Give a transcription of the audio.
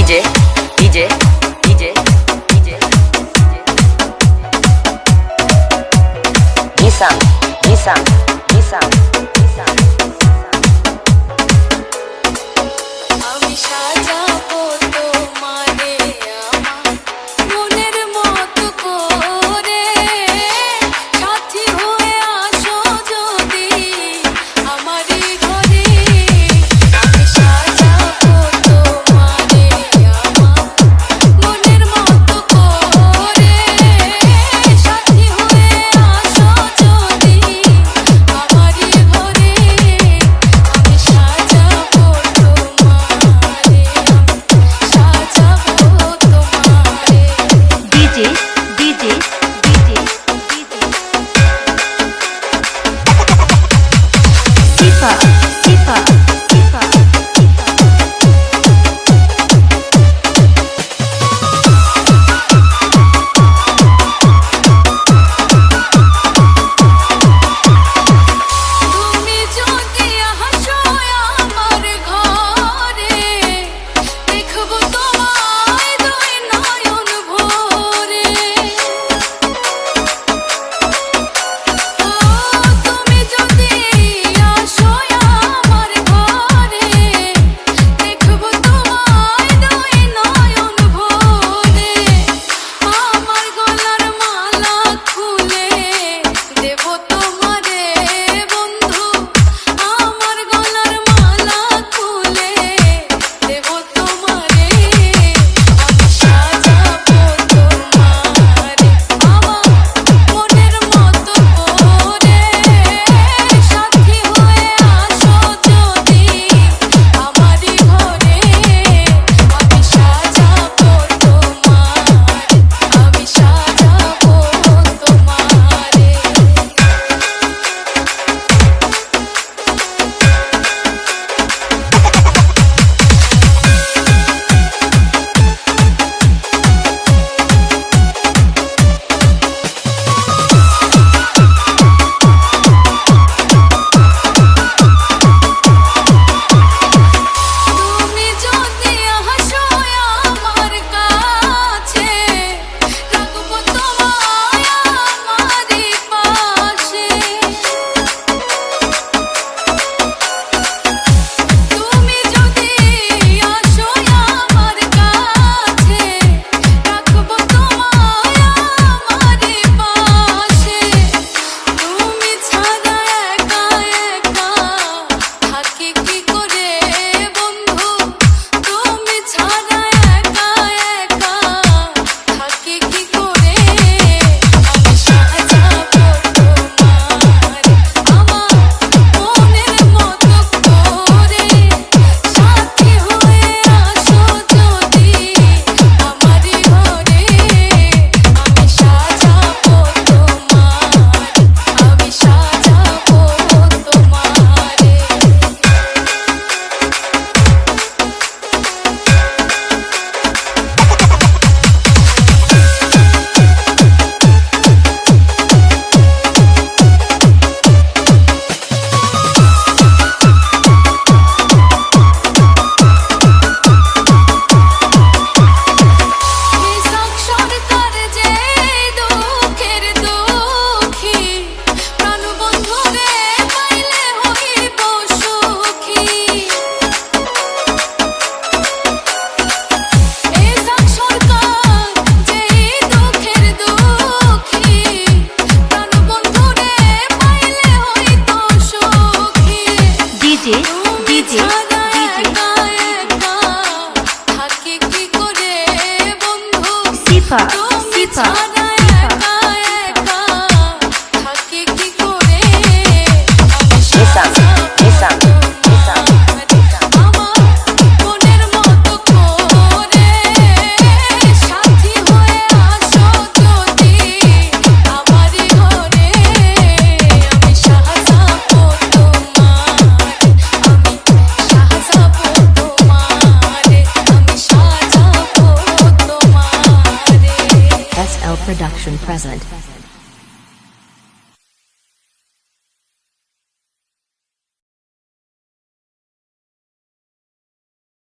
DJ DJ DJ DJ Nissan Nissan Nissan Nissan আমি সাজাবো তোমারে আমার মনের মতো করে সাথী হয়ে আসো যদি আমারই ঘরে আমি সাজাবো তোমারে আমার মনের মতো করে সাথী হয়ে আসো যদি আমারই ঘরে আমি সাজাবো তোমারে সাজাবো তোমারে DJ DJ DJ DJ Sifa Sifa Sifa তুমি যদি হাসো আমার ঘরে দেখব তোমায় দুই নয়ন ভরে ও তুমি যদি আসো আমার ঘরে দেখব তোমায় দুই নয়ন ভরে আমার গলার মালা খুলে দেব তোমারে বন্ধু আমার গলার মালা খুলে দেব তোমারে আমি সাজাবো তোমারে আমার মনের মতো করে সাথী হয়ে আসো যদি আমারই ঘরে আমি সাজাবো তোমারে আমি সাজাবো তোমারে তুমি যদি হাসো আমার কাছে রাখবো তোমায় আমারই পাশে তুমি যদি আসো আমার কাছে রাখবো তোমায় আমারই পাশে তুমি ছাড়া একা একা থাকি কি করে বন্ধু তুমি ছাড়া একা একা থাকি কি করে আমি সাজাবো তোমারে আমার মনের মতো করে সাথী হয়ে আসো যদি আমারই ঘরে আমি সাজাবো তোমারে আমি সাজাবো তোমারে মিশক সরকার যে দুঃখের দুঃখী প্রাণবন্ধুরে পাইলে হইব সুখী মিশক সরকার যে দুঃখের দুঃখী প্রাণবন্ধুরে পাইলে হইত সুখী DJ DJ ছাড়া DJ একা একা থাকি কি করে বন্ধু Sifa তুমি Sifa ছাড়া একা একা থাকি কি করে আমি Nissan Nissan Nissan আমার মনের মতো করে সাথী হয়ে আসো যদি আমারই ঘরে আমি সাজাবো তোমারে আমি সাজাবো তোমারে আমি সাজাবো তোমারে SL Production present